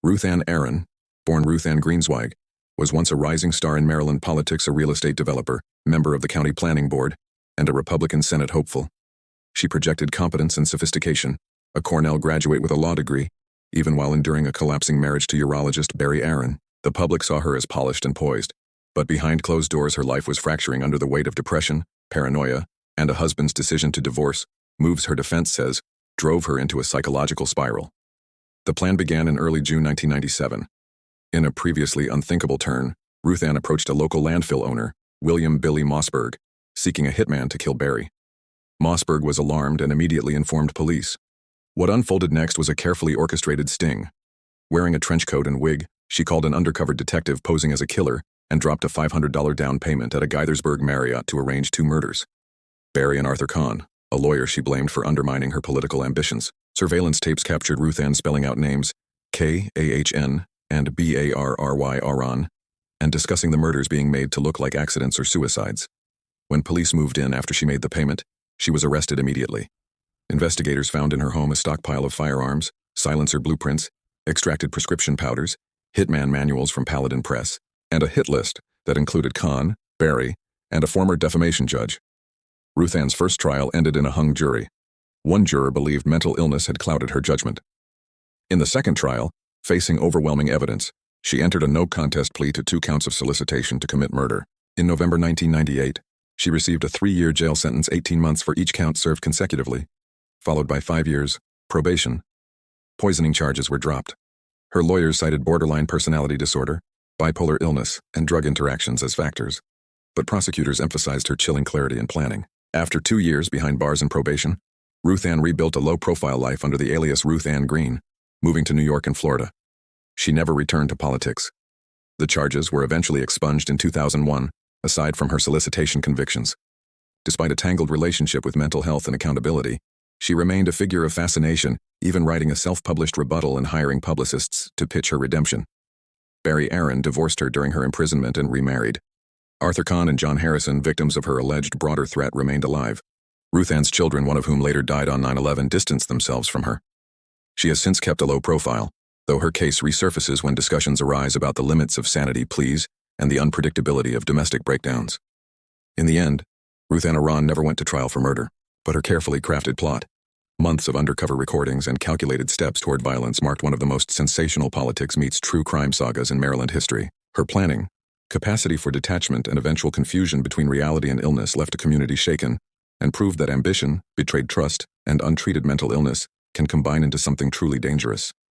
Ruthann Aron, born Ruthann Greenswag, was once a rising star in Maryland politics, a real estate developer, member of the county planning board, and a Republican Senate hopeful. She projected competence and sophistication, a Cornell graduate with a law degree, even while enduring a collapsing marriage to urologist Barry Aron. The public saw her as polished and poised, but behind closed doors her life was fracturing under the weight of depression, paranoia, and a husband's decision to divorce, moves her defense says, drove her into a psychological spiral. The plan began in early June 1997. In a previously unthinkable turn, Ruthann approached a local landfill owner, William Billy Mossberg, seeking a hitman to kill Barry. Mossberg was alarmed and immediately informed police. What unfolded next was a carefully orchestrated sting. Wearing a trench coat and wig, she called an undercover detective posing as a killer and dropped a $500 down payment at a Gaithersburg Marriott to arrange 2 murders. Barry and Arthur Kahn, a lawyer she blamed for undermining her political ambitions. Surveillance tapes captured Ruthann spelling out names K-A-H-N and B-A-R-R-Y Aron, and discussing the murders being made to look like accidents or suicides. When police moved in after she made the payment, she was arrested immediately. Investigators found in her home a stockpile of firearms, silencer blueprints, extracted prescription powders, hitman manuals from Paladin Press, and a hit list that included Kahn, Barry, and a former defamation judge. Ruthann's first trial ended in a hung jury. One juror believed mental illness had clouded her judgment. In the second trial, facing overwhelming evidence, she entered a no-contest plea to 2 counts of solicitation to commit murder. In November 1998, she received a 3-year jail sentence, 18 months for each count served consecutively, followed by 5 years probation. Poisoning charges were dropped. Her lawyers cited borderline personality disorder, bipolar illness, and drug interactions as factors, but prosecutors emphasized her chilling clarity and planning. After 2 years behind bars and probation, Ruthann rebuilt a low-profile life under the alias Ruthann Green, moving to New York and Florida. She never returned to politics. The charges were eventually expunged in 2001, aside from her solicitation convictions. Despite a tangled relationship with mental health and accountability, she remained a figure of fascination, even writing a self-published rebuttal and hiring publicists to pitch her redemption. Barry Aron divorced her during her imprisonment and remarried. Arthur Kahn and John Harrison, victims of her alleged broader threat, remained alive. Ruthann's children, one of whom later died on 9/11, distanced themselves from her. She has since kept a low profile, though her case resurfaces when discussions arise about the limits of sanity pleas and the unpredictability of domestic breakdowns. In the end, Ruthann Aron never went to trial for murder, but her carefully crafted plot, months of undercover recordings and calculated steps toward violence, marked one of the most sensational politics meets true crime sagas in Maryland history. Her planning, capacity for detachment, and eventual confusion between reality and illness left a community shaken and proved that ambition, betrayed trust, and untreated mental illness can combine into something truly dangerous.